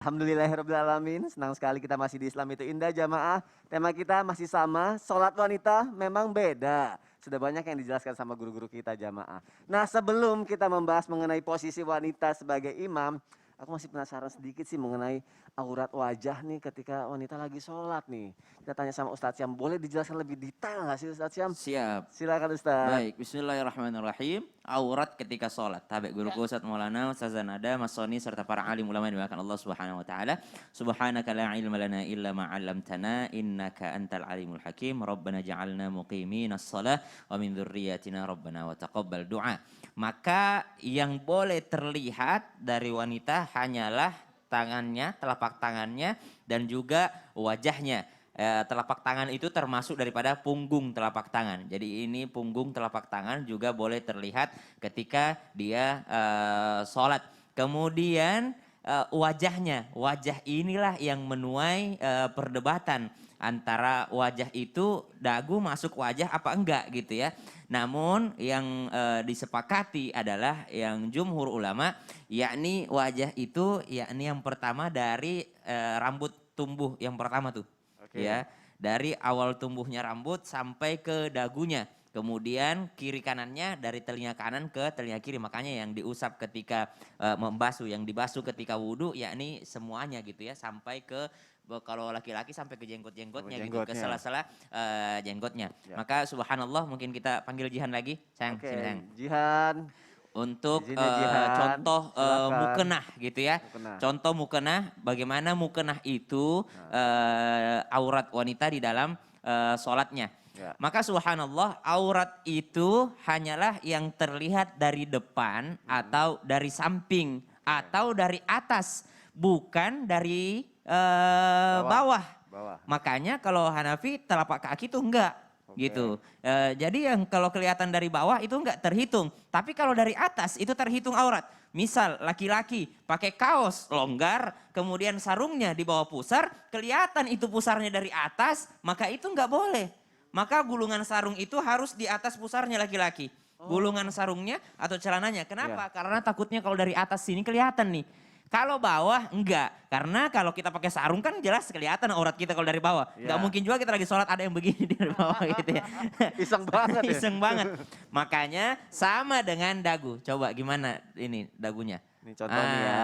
Alhamdulillahirrabbilalamin, senang sekali kita masih di Islam itu indah jamaah. Tema kita masih sama, sholat wanita memang beda. Sudah banyak yang dijelaskan sama guru-guru kita jamaah. Nah, sebelum kita membahas mengenai posisi wanita sebagai imam, aku masih penasaran sedikit sih mengenai aurat wajah nih ketika wanita lagi sholat nih. Kita tanya sama Ustadz Syam, boleh dijelaskan lebih detail nggak sih Ustadz Syam? Siap. Silakan Ustadz. Baik, bismillahirrahmanirrahim. Aurat ketika sholat. Tabi guruku Ustaz Maulana, Ustaz Zanada, Mas Soni, serta para alim ulama yang dimuliakan Allah Subhanahu wa taala. Subhanaka la ilma lana illa ma 'allamtana innaka antal alimul hakim. Rabbana ja'alna muqiminas shalah wa min dzurriyyatina rabbana wa taqabbal du'a. Maka yang boleh terlihat dari wanita hanyalah tangannya, telapak tangannya dan juga wajahnya. Telapak tangan itu termasuk daripada punggung telapak tangan. Jadi ini punggung telapak tangan juga boleh terlihat ketika dia sholat. Kemudian wajahnya, wajah inilah yang menuai perdebatan antara wajah itu dagu masuk wajah apa enggak gitu ya. Namun yang disepakati adalah yang jumhur ulama, yakni wajah itu yakni yang pertama dari rambut tumbuh yang pertama tuh. Ya, dari awal tumbuhnya rambut sampai ke dagunya. Kemudian kiri kanannya dari telinga kanan ke telinga kiri. Makanya yang diusap ketika membasuh, yang dibasuh ketika wudhu, yakni semuanya gitu ya. Sampai ke, kalau laki-laki sampai ke jenggot-jenggotnya gitu, ke sela-sela jenggotnya. Ya. Maka subhanallah, mungkin kita panggil Jihan lagi. Sayang, sini sayang. Jihan. Untuk contoh mukenah gitu ya. Contoh mukenah, bagaimana mukenah itu aurat wanita di dalam sholatnya. Ya. Maka subhanallah, aurat itu hanyalah yang terlihat dari depan atau dari samping atau dari atas, bukan dari bawah. Makanya kalau Hanafi telapak kaki itu enggak. Gitu. Jadi yang kalau kelihatan dari bawah itu enggak terhitung. Tapi kalau dari atas itu terhitung aurat. Misal laki-laki pakai kaos longgar, kemudian sarungnya di bawah pusar, kelihatan itu pusarnya dari atas, maka itu enggak boleh. Maka gulungan sarung itu harus di atas pusarnya laki-laki. Gulungan sarungnya atau celananya. Kenapa? Ya. Karena takutnya kalau dari atas sini kelihatan nih. Kalau bawah enggak, karena kalau kita pakai sarung kan jelas kelihatan aurat kita kalau dari bawah. Enggak mungkin juga kita lagi sholat ada yang begini dari bawah gitu ya. Iseng banget ya. Iseng banget. Makanya sama dengan dagu. Coba gimana ini dagunya. Ini contohnya ya.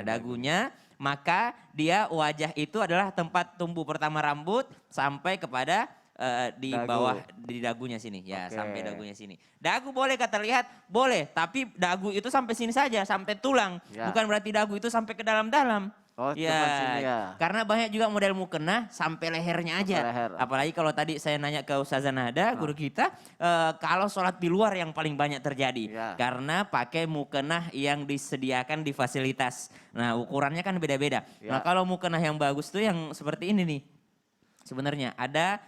Dagunya, maka dia wajah itu adalah tempat tumbuh pertama rambut sampai kepada di bawah di dagunya sini ya, sampai dagunya sini. Dagu boleh kata lihat, boleh, tapi dagu itu sampai sini saja, sampai tulang. Ya. Bukan berarti dagu itu sampai ke dalam-dalam. Oh, sini ya. Karena banyak juga model mukena sampai lehernya aja. Apalagi kalau tadi saya nanya ke Ustazah Nada, guru kita, kalau sholat di luar yang paling banyak terjadi. Ya. Karena pakai mukena yang disediakan di fasilitas. Nah, ukurannya kan beda-beda. Ya. Nah, kalau mukena yang bagus tuh yang seperti ini nih. Sebenarnya ada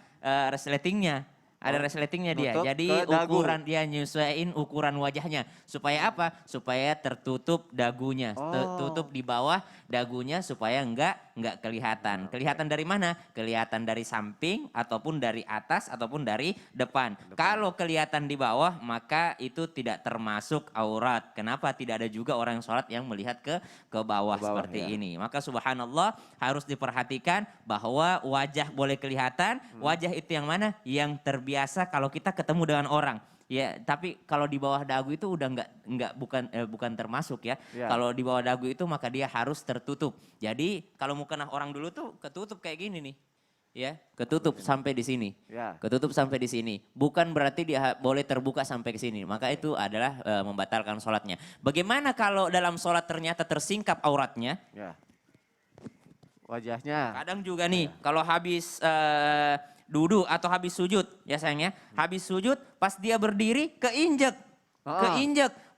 resletingnya, ada resletingnya dia. Jadi ukuran dia nyesuaiin ukuran wajahnya. Supaya apa? Supaya tertutup dagunya, tertutup di bawah dagunya supaya enggak kelihatan. Kelihatan dari mana? Kelihatan dari samping ataupun dari atas ataupun dari depan. Kalau kelihatan di bawah maka itu tidak termasuk aurat. Kenapa? Tidak ada juga orang yang sholat yang melihat ke bawah seperti ini. Maka subhanallah harus diperhatikan bahwa wajah boleh kelihatan. Wajah itu yang mana? Yang terbiasa kalau kita ketemu dengan orang. Ya, tapi kalau di bawah dagu itu udah bukan termasuk ya. Kalau di bawah dagu itu maka dia harus tertutup. Jadi kalau mukenah orang dulu tuh ketutup kayak gini nih. Ya, ketutup sampai di sini. Ketutup sampai di sini. Bukan berarti dia boleh terbuka sampai ke sini. Maka itu adalah membatalkan sholatnya. Bagaimana kalau dalam sholat ternyata tersingkap auratnya? Wajahnya. Kadang juga nih kalau habis duduk atau habis sujud ya sayangnya, habis sujud pas dia berdiri keinjek,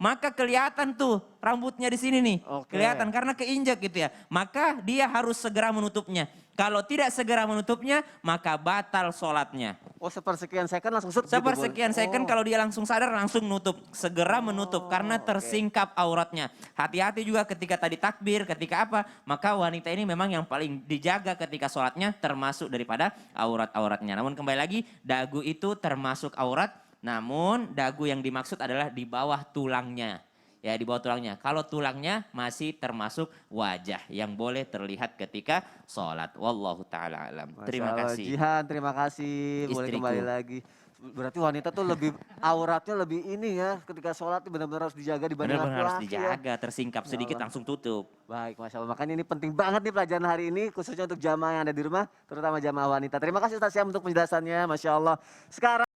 maka kelihatan tuh rambutnya di sini nih, kelihatan karena keinjek gitu ya, maka dia harus segera menutupnya. Kalau tidak segera menutupnya maka batal sholatnya. Oh, sepersekian second langsung sepersekian second kalau dia langsung sadar langsung nutup, segera menutup karena tersingkap auratnya. Hati-hati juga ketika tadi takbir, ketika apa, maka wanita ini memang yang paling dijaga ketika sholatnya termasuk daripada aurat-auratnya. Namun kembali lagi dagu itu termasuk aurat, namun dagu yang dimaksud adalah di bawah tulangnya. ya di bawah tulangnya. Kalau tulangnya masih termasuk wajah yang boleh terlihat ketika sholat. Wallahu ta'ala alam. Masya Terima Allah. kasih. Jihan, terima kasih. Boleh Istriku. kembali lagi. Berarti wanita tuh lebih auratnya lebih ini ya ketika sholat tuh benar-benar harus dijaga dibanding Benar-benar harus laki-laki ya. dijaga, tersingkap Ya sedikit Allah. langsung tutup. Baik, Masya Allah. Makanya ini penting banget nih pelajaran hari ini khususnya untuk jamaah yang ada di rumah, terutama jamaah wanita. Terima kasih Ustaz Syam untuk penjelasannya, Masya Allah. Sekarang